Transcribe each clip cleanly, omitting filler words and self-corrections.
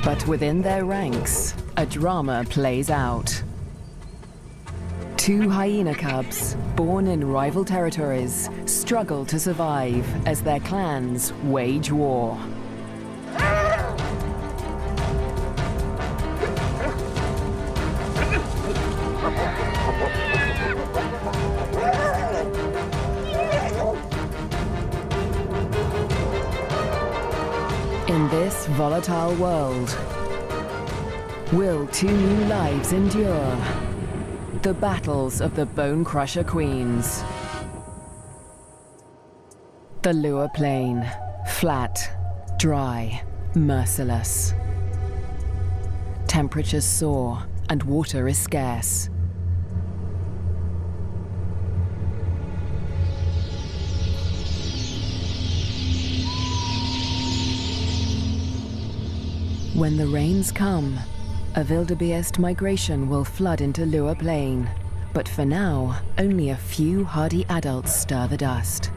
But within their ranks, a drama plays out. Two hyena cubs, born in rival territories, struggle to survive as their clans wage war. In this volatile world, will two new lives endure? The battles of the Bone Crusher Queens. The Lua Plain, flat, dry, merciless. Temperatures soar and water is scarce. When the rains come, a wildebeest migration will flood into Lua Plain, but for now, only a few hardy adults stir the dust.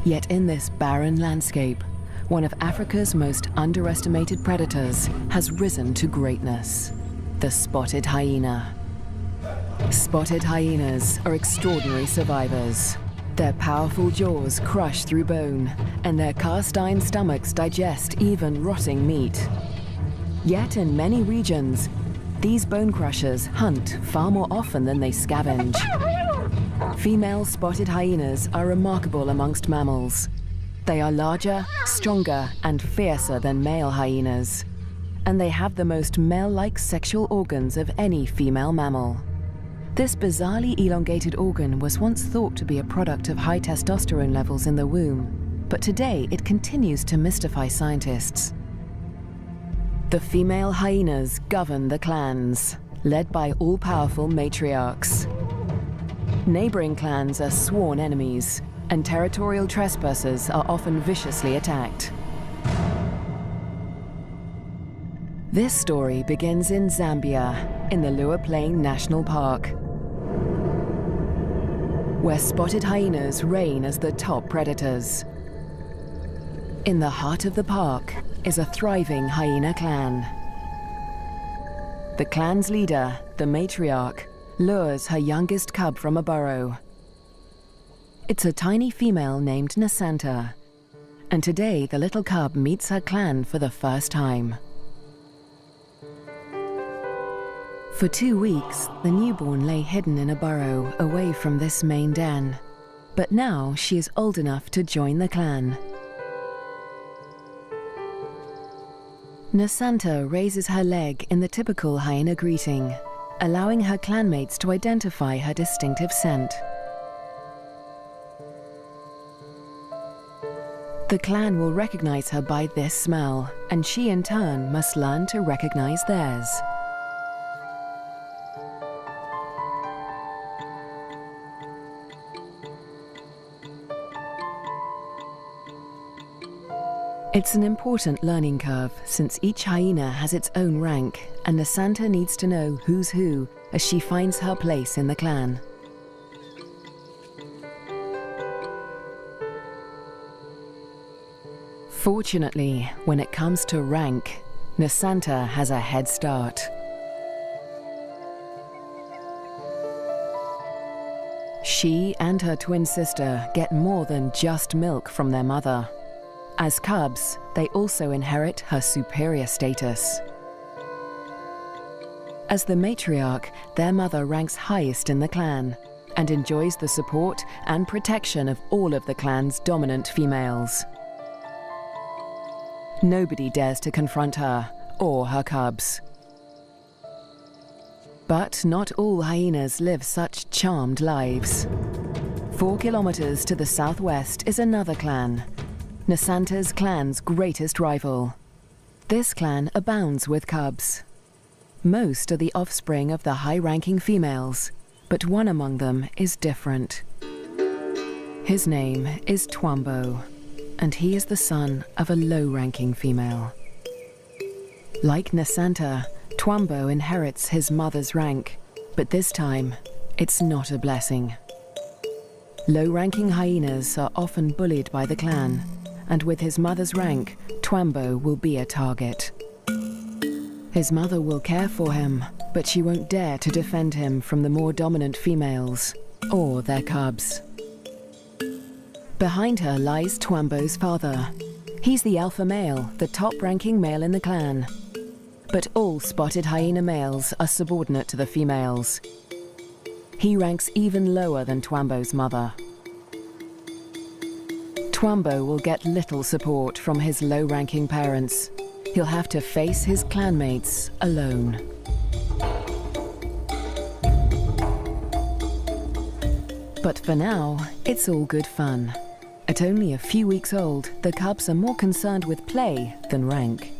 Yet in this barren landscape, one of Africa's most underestimated predators has risen to greatness: the spotted hyena. Spotted hyenas are extraordinary survivors. Their powerful jaws crush through bone, and their cast-iron stomachs digest even rotting meat. Yet in many regions, these bone crushers hunt far more often than they scavenge. Female spotted hyenas are remarkable amongst mammals. They are larger, stronger, and fiercer than male hyenas, and they have the most male-like sexual organs of any female mammal. This bizarrely elongated organ was once thought to be a product of high testosterone levels in the womb, but today it continues to mystify scientists. The female hyenas govern the clans, led by all-powerful matriarchs. Neighboring clans are sworn enemies, and territorial trespassers are often viciously attacked. This story begins in Zambia, in the Lua Plain National Park, where spotted hyenas reign as the top predators. In the heart of the park is a thriving hyena clan. The clan's leader, the matriarch, lures her youngest cub from a burrow. It's a tiny female named Nasanta, and today the little cub meets her clan for the first time. For 2 weeks, the newborn lay hidden in a burrow away from this main den, but now she is old enough to join the clan. Nasanta raises her leg in the typical hyena greeting, allowing her clanmates to identify her distinctive scent. The clan will recognize her by this smell, and she in turn must learn to recognize theirs. It's an important learning curve, since each hyena has its own rank, and Nasanta needs to know who's who as she finds her place in the clan. Fortunately, when it comes to rank, Nasanta has a head start. She and her twin sister get more than just milk from their mother. As cubs, they also inherit her superior status. As the matriarch, their mother ranks highest in the clan and enjoys the support and protection of all of the clan's dominant females. Nobody dares to confront her or her cubs. But not all hyenas live such charmed lives. 4 kilometers to the southwest is another clan, Nasanta's clan's greatest rival. This clan abounds with cubs. Most are the offspring of the high-ranking females, but one among them is different. His name is Twambo, and he is the son of a low-ranking female. Like Nasanta, Twambo inherits his mother's rank, but this time, it's not a blessing. Low-ranking hyenas are often bullied by the clan, and with his mother's rank, Twambo will be a target. His mother will care for him, but she won't dare to defend him from the more dominant females or their cubs. Behind her lies Twambo's father. He's the alpha male, the top-ranking male in the clan. But all spotted hyena males are subordinate to the females. He ranks even lower than Twambo's mother. Twambo will get little support from his low-ranking parents. He'll have to face his clanmates alone. But for now, it's all good fun. At only a few weeks old, the cubs are more concerned with play than rank.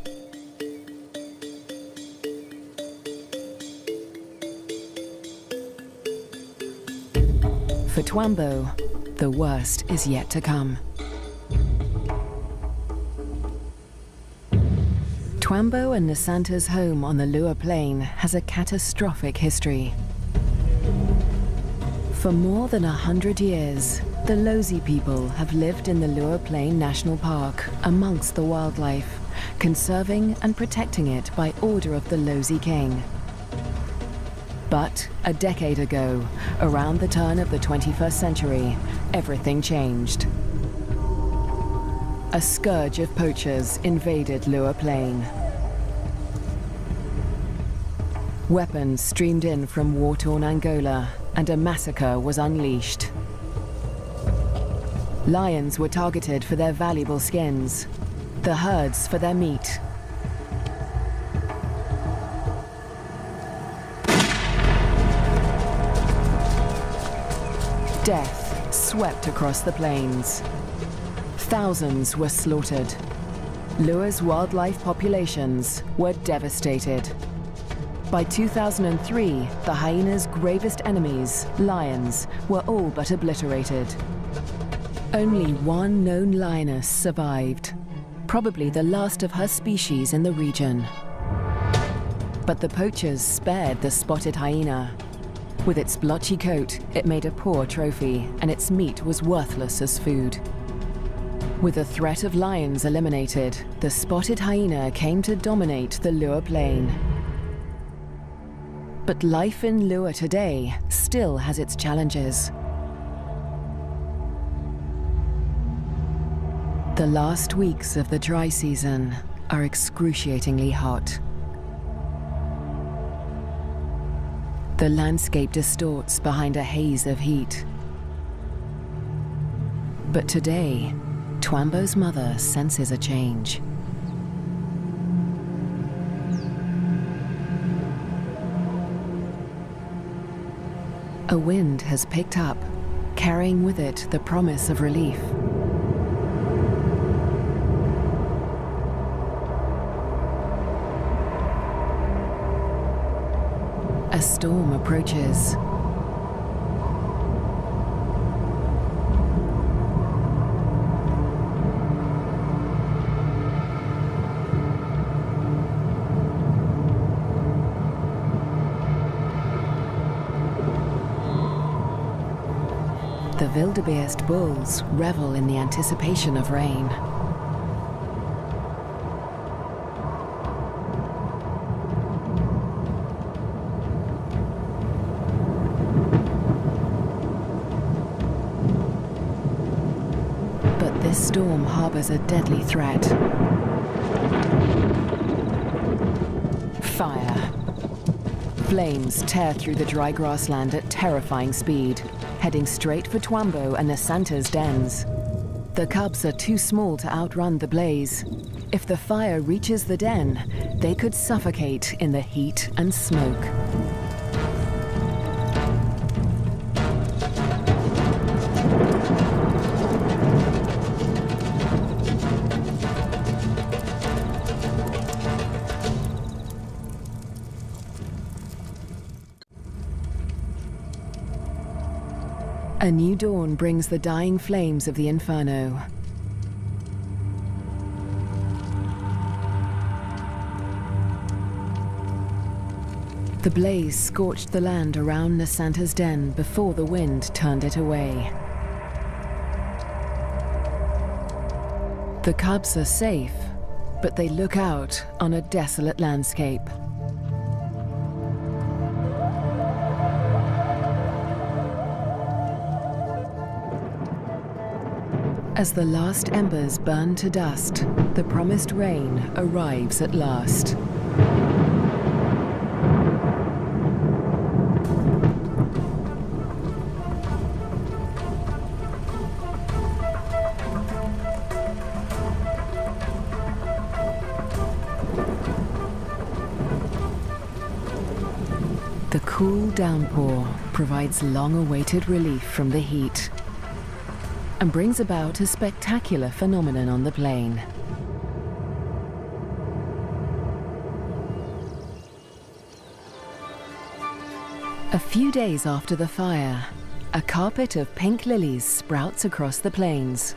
For Twambo, the worst is yet to come. Twambo and Nasanta's home on the Liuwa Plain has a catastrophic history. For more than 100 years, the Lozi people have lived in the Liuwa Plain National Park amongst the wildlife, conserving and protecting it by order of the Lozi King. But a decade ago, around the turn of the 21st century, everything changed. A scourge of poachers invaded Liuwa Plain. Weapons streamed in from war-torn Angola, and a massacre was unleashed. Lions were targeted for their valuable skins, the herds for their meat. Death swept across the plains. Thousands were slaughtered. Liuwa's wildlife populations were devastated. By 2003, the hyena's gravest enemies, lions, were all but obliterated. Only one known lioness survived, probably the last of her species in the region. But the poachers spared the spotted hyena. With its blotchy coat, it made a poor trophy, and its meat was worthless as food. With the threat of lions eliminated, the spotted hyena came to dominate the Liuwa Plain. But life in Liuwa today still has its challenges. The last weeks of the dry season are excruciatingly hot. The landscape distorts behind a haze of heat. But today, Twambo's mother senses a change. A wind has picked up, carrying with it the promise of relief. A storm approaches. The wildebeest bulls revel in the anticipation of rain. But this storm harbors a deadly threat. Fire. Flames tear through the dry grassland at terrifying speed, heading straight for Twambo and Nasanta's dens. The cubs are too small to outrun the blaze. If the fire reaches the den, they could suffocate in the heat and smoke. A new dawn brings the dying flames of the inferno. The blaze scorched the land around Nasanta's den before the wind turned it away. The cubs are safe, but they look out on a desolate landscape. As the last embers burn to dust, the promised rain arrives at last. The cool downpour provides long-awaited relief from the heat and brings about a spectacular phenomenon on the plain. A few days after the fire, a carpet of pink lilies sprouts across the plains.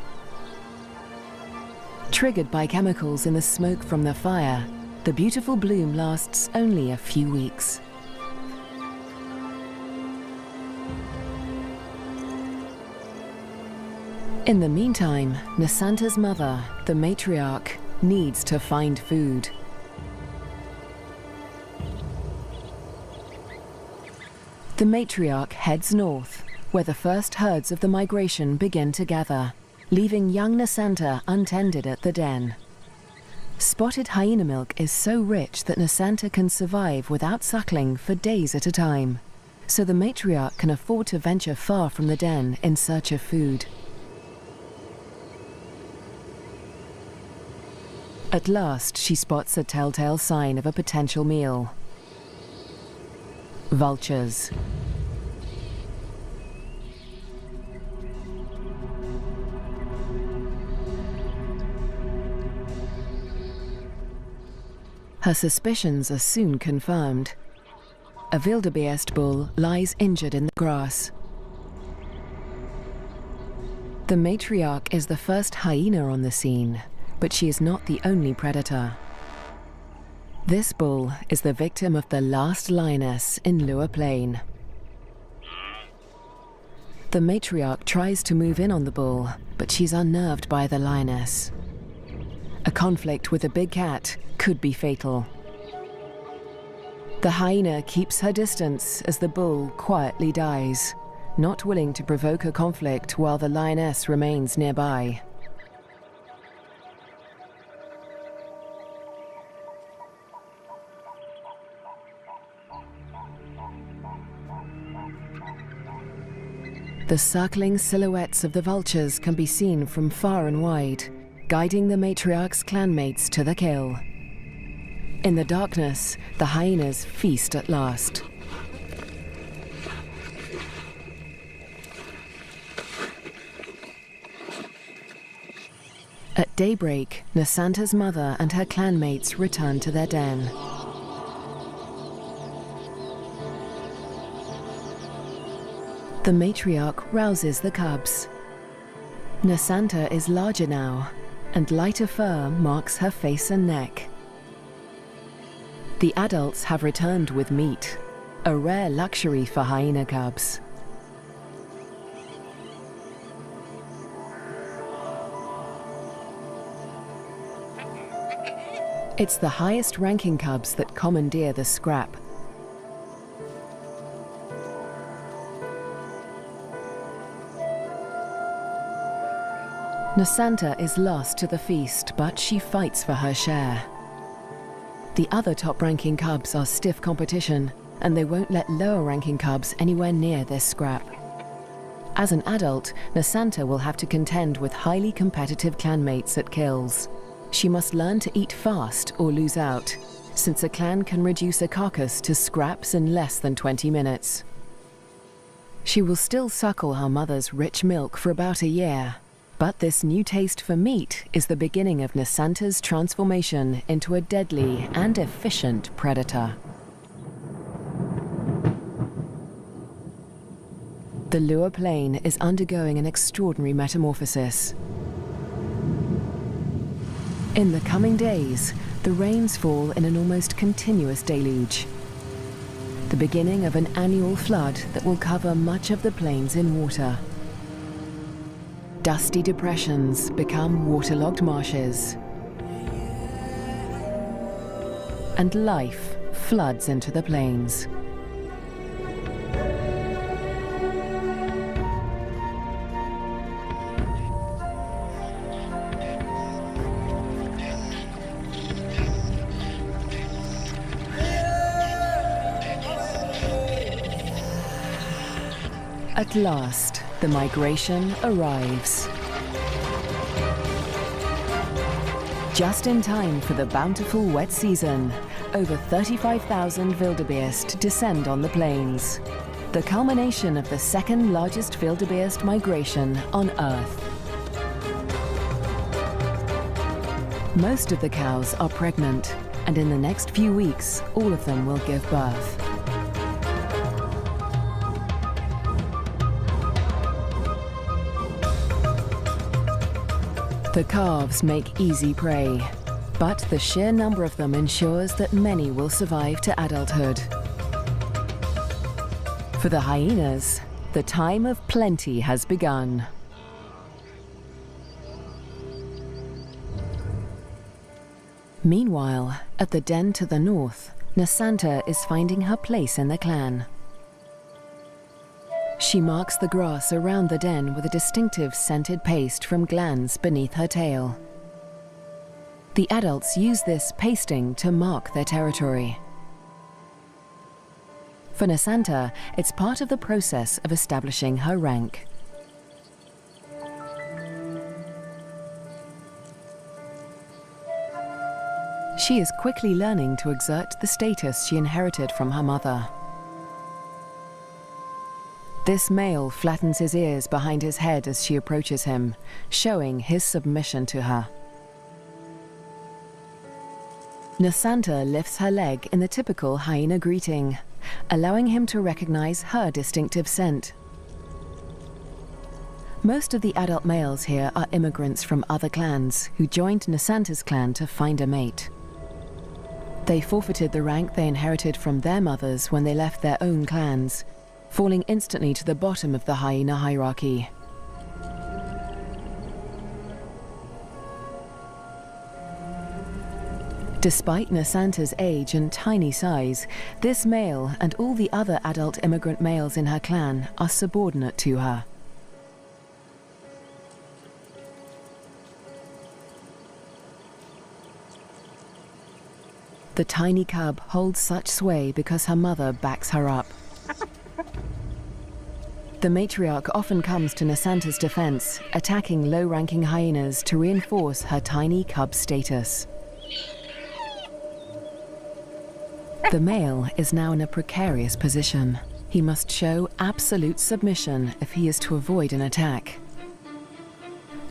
Triggered by chemicals in the smoke from the fire, the beautiful bloom lasts only a few weeks. In the meantime, Nasanta's mother, the matriarch, needs to find food. The matriarch heads north, where the first herds of the migration begin to gather, leaving young Nasanta untended at the den. Spotted hyena milk is so rich that Nasanta can survive without suckling for days at a time, so the matriarch can afford to venture far from the den in search of food. At last, she spots a telltale sign of a potential meal. Vultures. Her suspicions are soon confirmed. A wildebeest bull lies injured in the grass. The matriarch is the first hyena on the scene, but she is not the only predator. This bull is the victim of the last lioness in Lua Plain. The matriarch tries to move in on the bull, but she's unnerved by the lioness. A conflict with a big cat could be fatal. The hyena keeps her distance as the bull quietly dies, not willing to provoke a conflict while the lioness remains nearby. The circling silhouettes of the vultures can be seen from far and wide, guiding the matriarch's clanmates to the kill. In the darkness, the hyenas feast at last. At daybreak, Nasanta's mother and her clanmates return to their den. The matriarch rouses the cubs. Nasanta is larger now, and lighter fur marks her face and neck. The adults have returned with meat, a rare luxury for hyena cubs. It's the highest-ranking cubs that commandeer the scrap. Nasanta is lost to the feast, but she fights for her share. The other top-ranking cubs are stiff competition, and they won't let lower-ranking cubs anywhere near this scrap. As an adult, Nasanta will have to contend with highly competitive clanmates at kills. She must learn to eat fast or lose out, since a clan can reduce a carcass to scraps in less than 20 minutes. She will still suckle her mother's rich milk for about a year, but this new taste for meat is the beginning of Nasanta's transformation into a deadly and efficient predator. The Lua Plain is undergoing an extraordinary metamorphosis. In the coming days, the rains fall in an almost continuous deluge, the beginning of an annual flood that will cover much of the plains in water. Dusty depressions become waterlogged marshes. and life floods into the plains. At last, the migration arrives. Just in time for the bountiful wet season, over 35,000 wildebeest descend on the plains, the culmination of the second largest wildebeest migration on Earth. Most of the cows are pregnant, and in the next few weeks, all of them will give birth. The calves make easy prey, but the sheer number of them ensures that many will survive to adulthood. For the hyenas, the time of plenty has begun. Meanwhile, at the den to the north, Nasanta is finding her place in the clan. She marks the grass around the den with a distinctive scented paste from glands beneath her tail. The adults use this pasting to mark their territory. For Nasanta, it's part of the process of establishing her rank. She is quickly learning to exert the status she inherited from her mother. This male flattens his ears behind his head as she approaches him, showing his submission to her. Nasanta lifts her leg in the typical hyena greeting, allowing him to recognize her distinctive scent. Most of the adult males here are immigrants from other clans who joined Nasanta's clan to find a mate. They forfeited the rank they inherited from their mothers when they left their own clans, falling instantly to the bottom of the hyena hierarchy. Despite Nasanta's age and tiny size, this male and all the other adult immigrant males in her clan are subordinate to her. The tiny cub holds such sway because her mother backs her up. The matriarch often comes to Nasanta's defense, attacking low-ranking hyenas to reinforce her tiny cub status. The male is now in a precarious position. He must show absolute submission if he is to avoid an attack.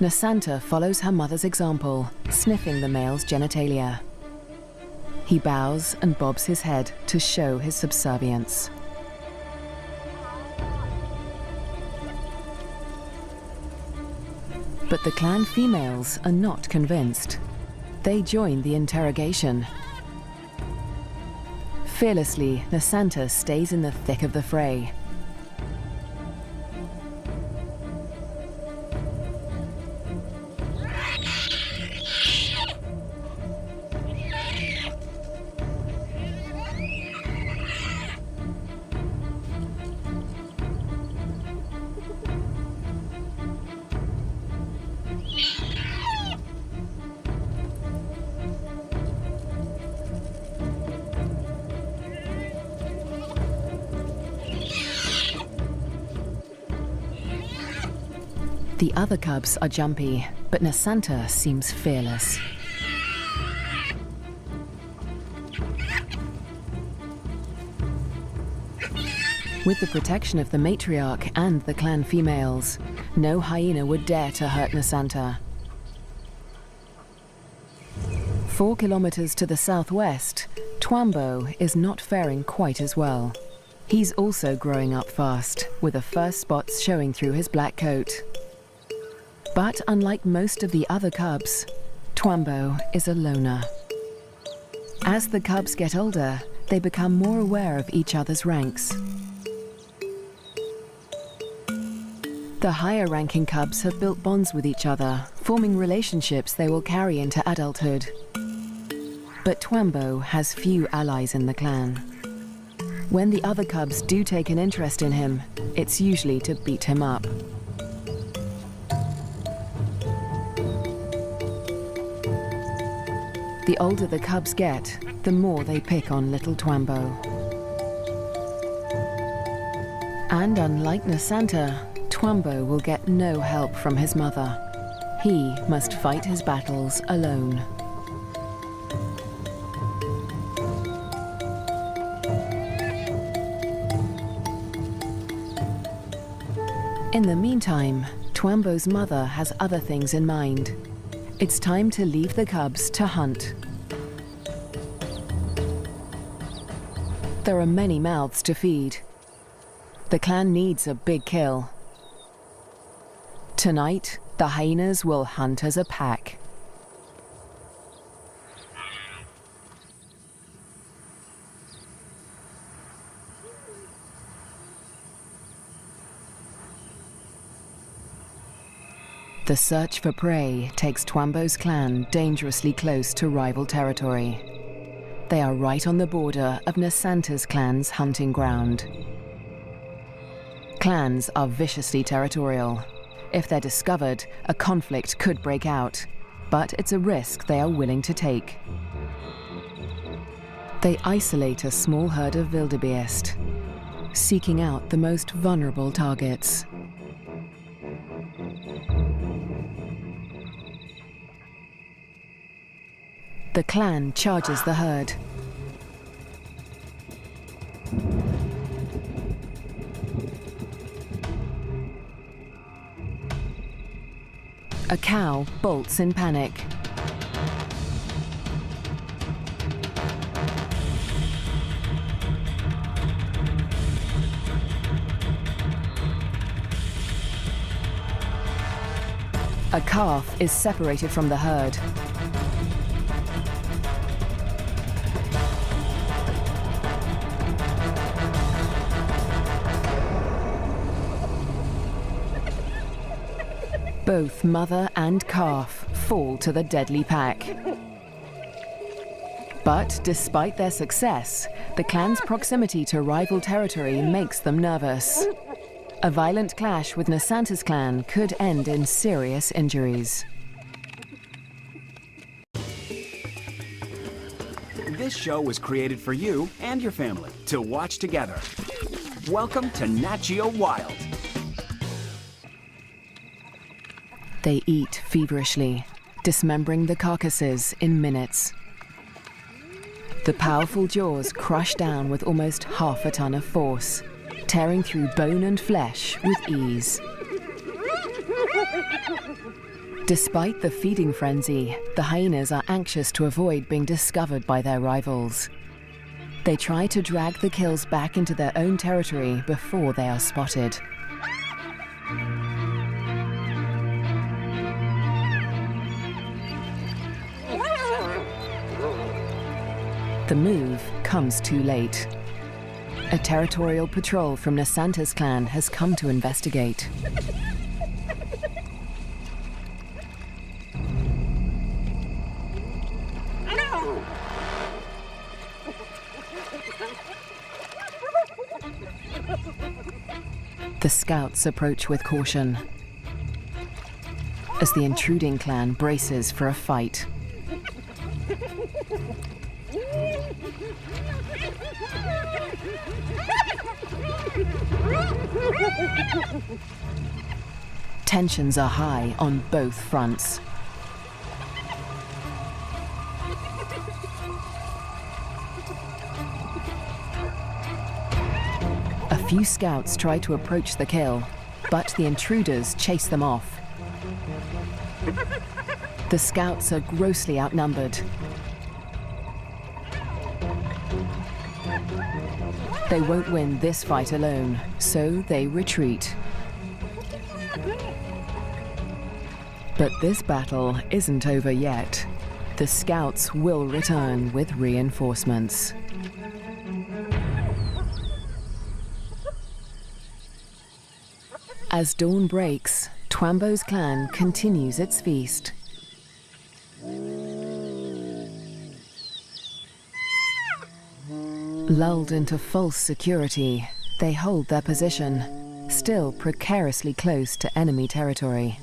Nasanta follows her mother's example, sniffing the male's genitalia. He bows and bobs his head to show his subservience. But the clan females are not convinced. They join the interrogation. Fearlessly, Nasanta stays in the thick of the fray. The other cubs are jumpy, but Nasanta seems fearless. With the protection of the matriarch and the clan females, no hyena would dare to hurt Nasanta. 4 kilometers to the southwest, Twambo is not faring quite as well. He's also growing up fast, with the first spots showing through his black coat. But unlike most of the other cubs, Twambo is a loner. As the cubs get older, they become more aware of each other's ranks. The higher-ranking cubs have built bonds with each other, forming relationships they will carry into adulthood. But Twambo has few allies in the clan. When the other cubs do take an interest in him, it's usually to beat him up. The older the cubs get, the more they pick on little Twambo. And unlike Nasanta, Twambo will get no help from his mother. He must fight his battles alone. In the meantime, Twambo's mother has other things in mind. It's time to leave the cubs to hunt. There are many mouths to feed. The clan needs a big kill. Tonight, the hyenas will hunt as a pack. The search for prey takes Twambo's clan dangerously close to rival territory. They are right on the border of Nasanta's clan's hunting ground. Clans are viciously territorial. If they're discovered, a conflict could break out, but it's a risk they are willing to take. They isolate a small herd of wildebeest, seeking out the most vulnerable targets. The clan charges the herd. A cow bolts in panic. A calf is separated from the herd. Both mother and calf fall to the deadly pack. But despite their success, the clan's proximity to rival territory makes them nervous. A violent clash with Nasanta's clan could end in serious injuries. This show was created for you and your family to watch together. Welcome to Nat Geo Wild. They eat feverishly, dismembering the carcasses in minutes. The powerful jaws crush down with almost half a ton of force, tearing through bone and flesh with ease. Despite the feeding frenzy, the hyenas are anxious to avoid being discovered by their rivals. They try to drag the kills back into their own territory before they are spotted. The move comes too late. A territorial patrol from Nasanta's clan has come to investigate. The scouts approach with caution as the intruding clan braces for a fight. Tensions are high on both fronts. A few scouts try to approach the kill, but the intruders chase them off. The scouts are grossly outnumbered. They won't win this fight alone, so they retreat. But this battle isn't over yet. The scouts will return with reinforcements. As dawn breaks, Twambo's clan continues its feast. Lulled into false security, they hold their position, still precariously close to enemy territory.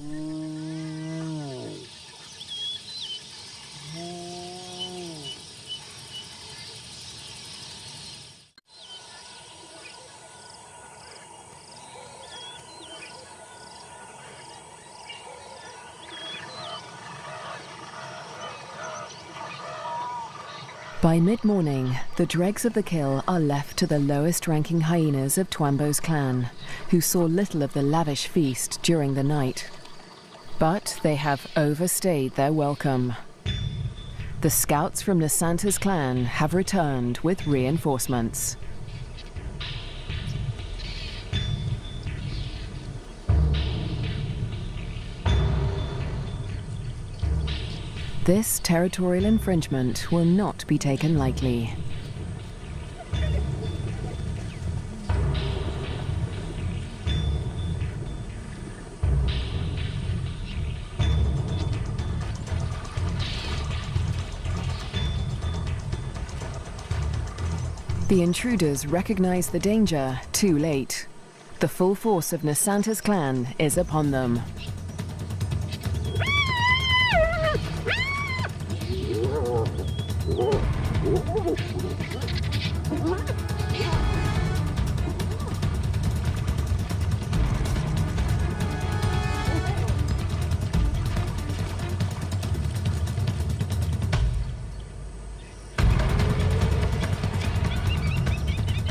By mid-morning, the dregs of the kill are left to the lowest-ranking hyenas of Twambo's clan, who saw little of the lavish feast during the night. But they have overstayed their welcome. The scouts from Nasanta's clan have returned with reinforcements. This territorial infringement will not be taken lightly. The intruders recognize the danger too late. The full force of Nasanta's clan is upon them.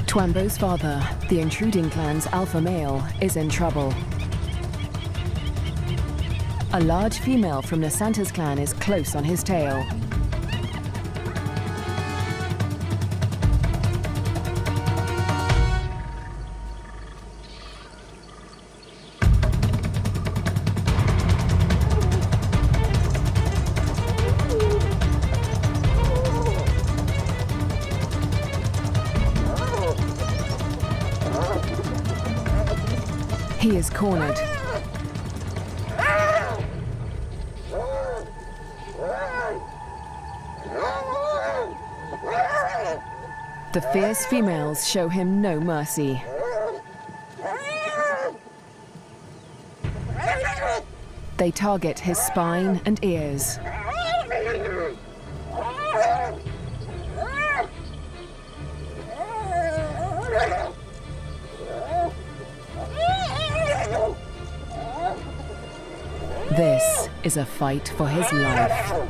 Twambo's father, the intruding clan's alpha male, is in trouble. A large female from Nasanta's clan is close on his tail. He is cornered. The fierce females show him no mercy. They target his spine and ears. This is a fight for his life.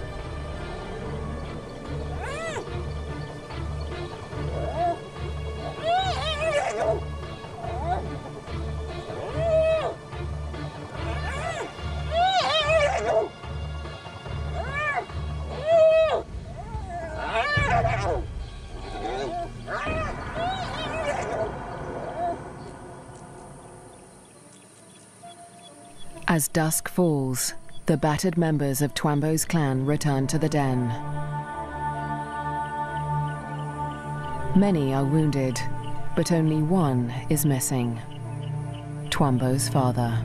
As dusk falls, the battered members of Twambo's clan return to the den. Many are wounded, but only one is missing. Twambo's father.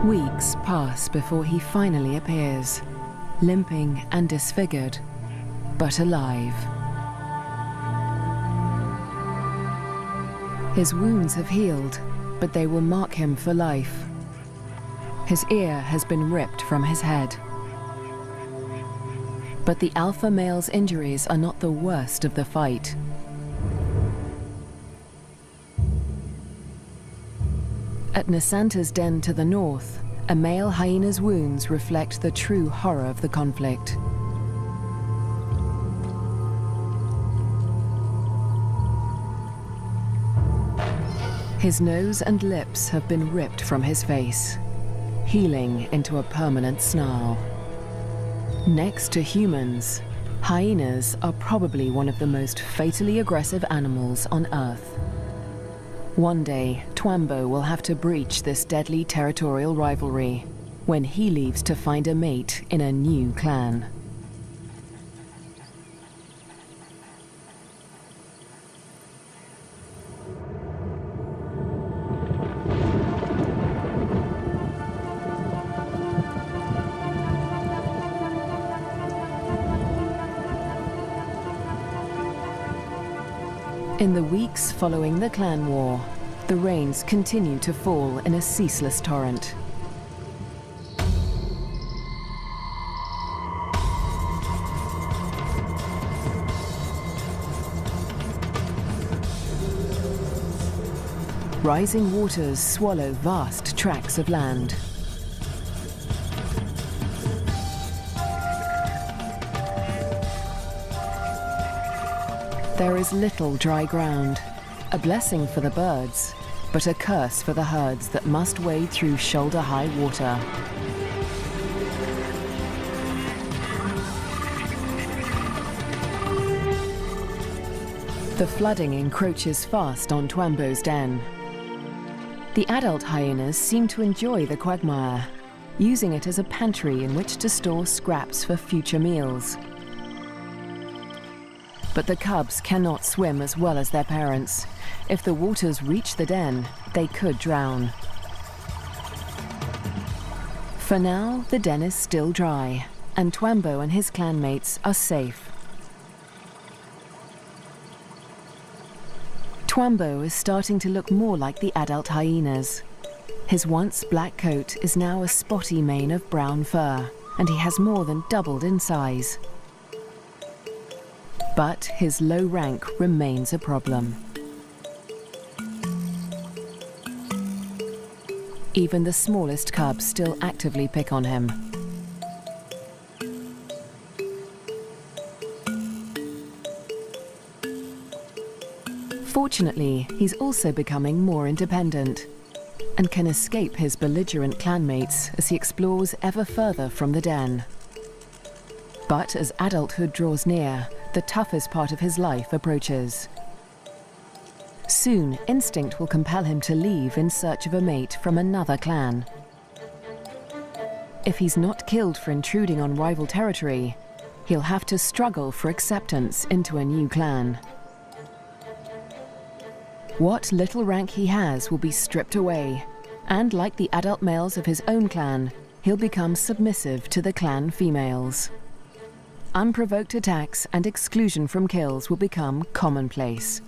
Weeks pass before he finally appears, limping and disfigured, but alive. His wounds have healed, but they will mark him for life. His ear has been ripped from his head. But the alpha male's injuries are not the worst of the fight. At Nasanta's den to the north, a male hyena's wounds reflect the true horror of the conflict. His nose and lips have been ripped from his face, healing into a permanent snarl. Next to humans, hyenas are probably one of the most fatally aggressive animals on Earth. One day, Twambo will have to breach this deadly territorial rivalry when he leaves to find a mate in a new clan. In the weeks following the clan war, the rains continue to fall in a ceaseless torrent. Rising waters swallow vast tracts of land. There is little dry ground, a blessing for the birds, but a curse for the herds that must wade through shoulder-high water. The flooding encroaches fast on Twambo's den. The adult hyenas seem to enjoy the quagmire, using it as a pantry in which to store scraps for future meals. But the cubs cannot swim as well as their parents. If the waters reach the den, they could drown. For now, the den is still dry, and Twambo and his clanmates are safe. Twambo is starting to look more like the adult hyenas. His once black coat is now a spotty mane of brown fur, and he has more than doubled in size. But his low rank remains a problem. Even the smallest cubs still actively pick on him. Fortunately, he's also becoming more independent and can escape his belligerent clanmates as he explores ever further from the den. But as adulthood draws near, the toughest part of his life approaches. Soon, instinct will compel him to leave in search of a mate from another clan. If he's not killed for intruding on rival territory, he'll have to struggle for acceptance into a new clan. What little rank he has will be stripped away, and like the adult males of his own clan, he'll become submissive to the clan females. Unprovoked attacks and exclusion from kills will become commonplace.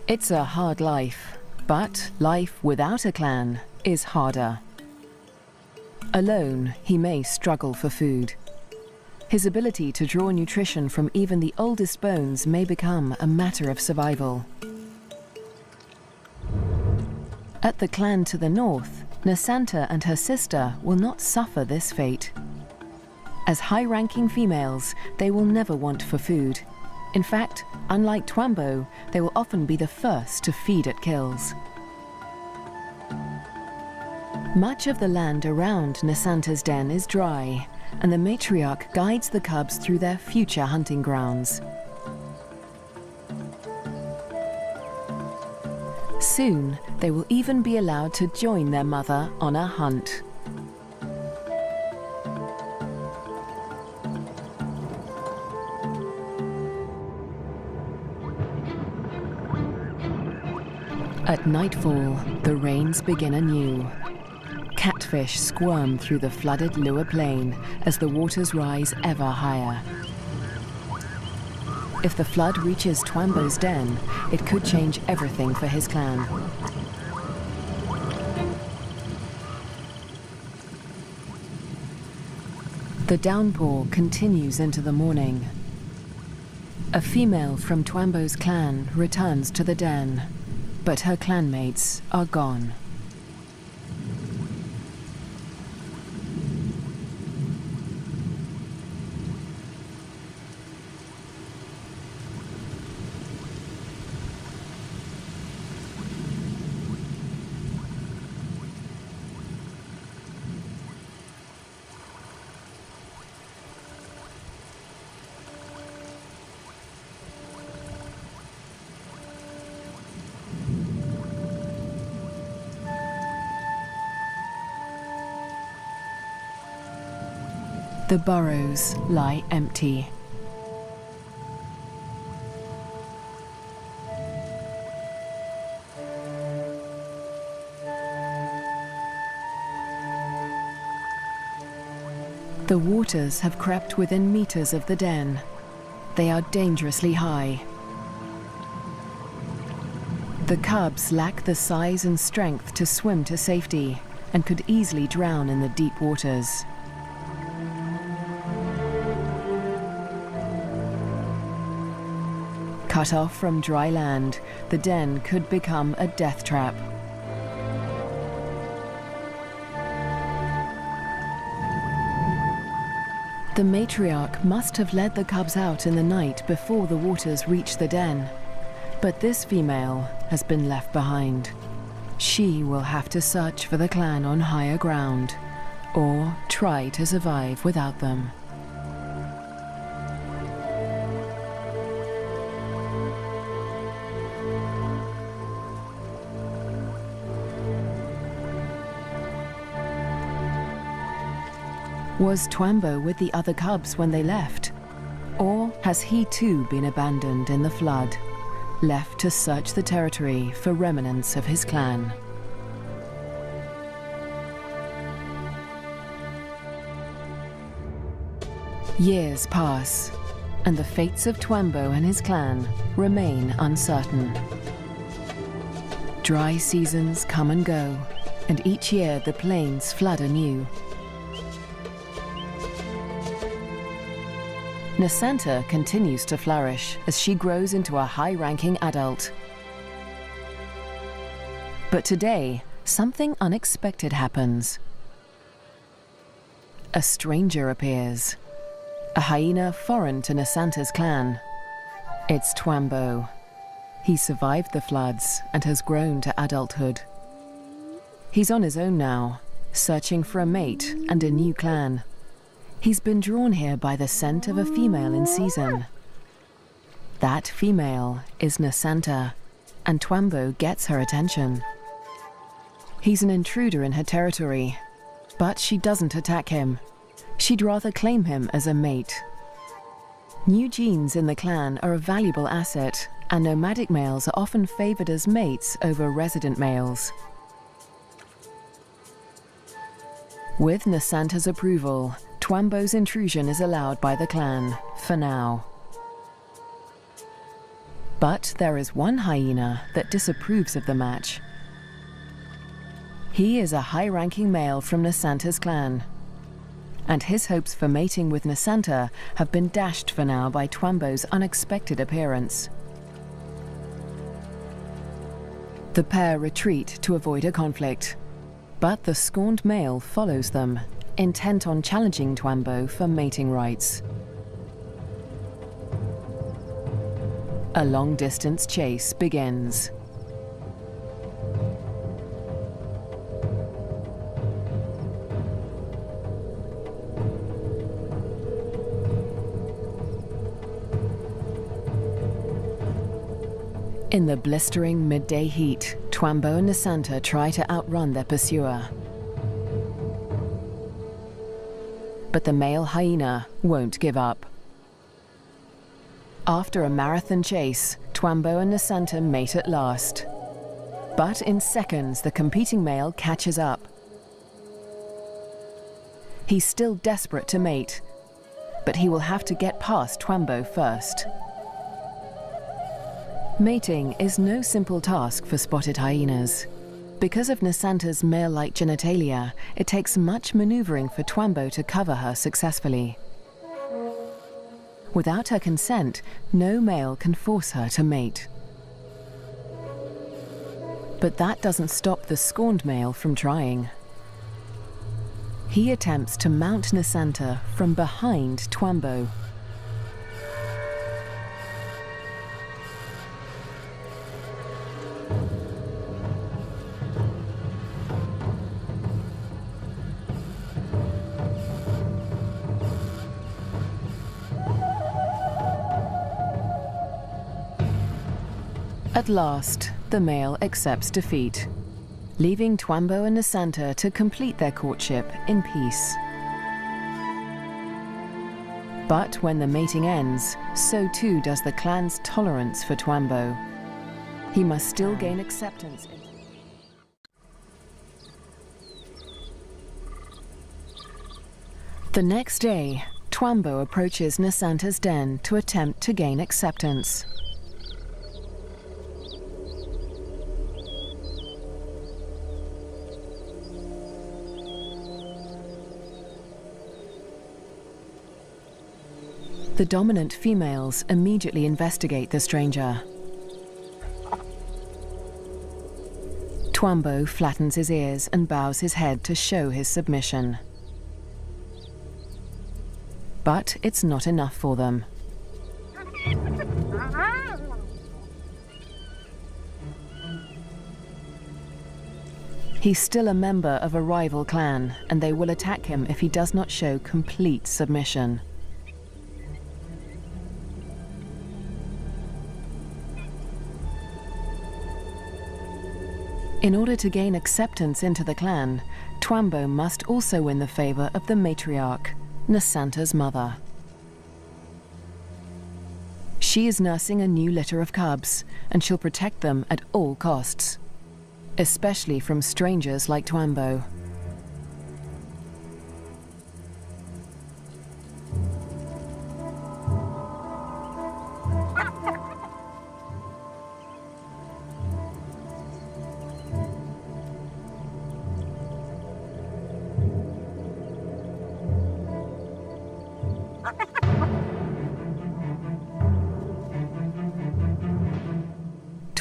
It's a hard life, but life without a clan is harder. Alone, he may struggle for food. His ability to draw nutrition from even the oldest bones may become a matter of survival. At the clan to the north, Nasanta and her sister will not suffer this fate. As high-ranking females, they will never want for food. In fact, unlike Twambo, they will often be the first to feed at kills. Much of the land around Nasanta's den is dry, and the matriarch guides the cubs through their future hunting grounds. Soon, they will even be allowed to join their mother on a hunt. At nightfall, the rains begin anew. Catfish squirm through the flooded Lua Plain as the waters rise ever higher. If the flood reaches Twambo's den, it could change everything for his clan. The downpour continues into the morning. A female from Twambo's clan returns to the den, but her clanmates are gone. The burrows lie empty. The waters have crept within meters of the den. They are dangerously high. The cubs lack the size and strength to swim to safety and could easily drown in the deep waters. Cut off from dry land, the den could become a death trap. The matriarch must have led the cubs out in the night before the waters reached the den. But this female has been left behind. She will have to search for the clan on higher ground, or try to survive without them. Was Twambo with the other cubs when they left? Or has he too been abandoned in the flood, left to search the territory for remnants of his clan? Years pass, and the fates of Twambo and his clan remain uncertain. Dry seasons come and go, and each year the plains flood anew. Nasanta continues to flourish as she grows into a high-ranking adult. But today, something unexpected happens. A stranger appears, a hyena foreign to Nasanta's clan. It's Twambo. He survived the floods and has grown to adulthood. He's on his own now, searching for a mate and a new clan. He's been drawn here by the scent of a female in season. That female is Nasanta, and Twambo gets her attention. He's an intruder in her territory, but she doesn't attack him. She'd rather claim him as a mate. New genes in the clan are a valuable asset, and nomadic males are often favored as mates over resident males. With Nasanta's approval, Twambo's intrusion is allowed by the clan, for now. But there is one hyena that disapproves of the match. He is a high-ranking male from Nasanta's clan, and his hopes for mating with Nasanta have been dashed for now by Twambo's unexpected appearance. The pair retreat to avoid a conflict, but the scorned male follows them, intent on challenging Twambo for mating rights. A long-distance chase begins. In the blistering midday heat, Twambo and Nasanta try to outrun their pursuer. But the male hyena won't give up. After a marathon chase, Twambo and Nasanta mate at last. But in seconds, the competing male catches up. He's still desperate to mate, but he will have to get past Twambo first. Mating is no simple task for spotted hyenas. Because of Nasanta's male-like genitalia, it takes much maneuvering for Twambo to cover her successfully. Without her consent, no male can force her to mate. But that doesn't stop the scorned male from trying. He attempts to mount Nasanta from behind Twambo. At last, the male accepts defeat, leaving Twambo and Nasanta to complete their courtship in peace. But when the mating ends, so too does the clan's tolerance for Twambo. He must still gain acceptance. The next day, Twambo approaches Nasanta's den to attempt to gain acceptance. The dominant females immediately investigate the stranger. Twambo flattens his ears and bows his head to show his submission. But it's not enough for them. He's still a member of a rival clan, and they will attack him if he does not show complete submission. In order to gain acceptance into the clan, Twambo must also win the favor of the matriarch, Nasanta's mother. She is nursing a new litter of cubs, and she'll protect them at all costs, especially from strangers like Twambo.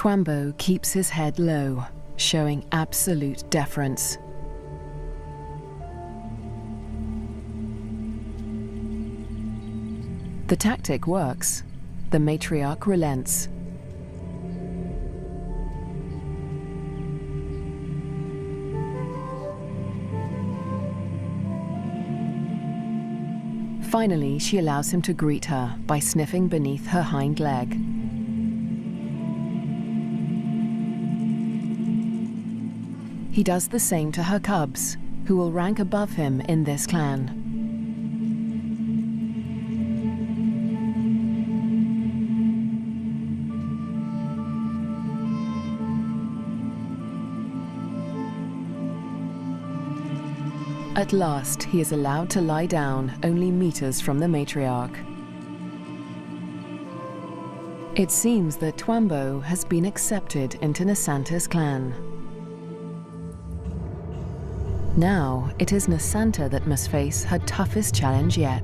Twambo keeps his head low, showing absolute deference. The tactic works. The matriarch relents. Finally, she allows him to greet her by sniffing beneath her hind leg. He does the same to her cubs, who will rank above him in this clan. At last, he is allowed to lie down only meters from the matriarch. It seems that Twambo has been accepted into Nasanta's clan. Now, it is Nasanta that must face her toughest challenge yet.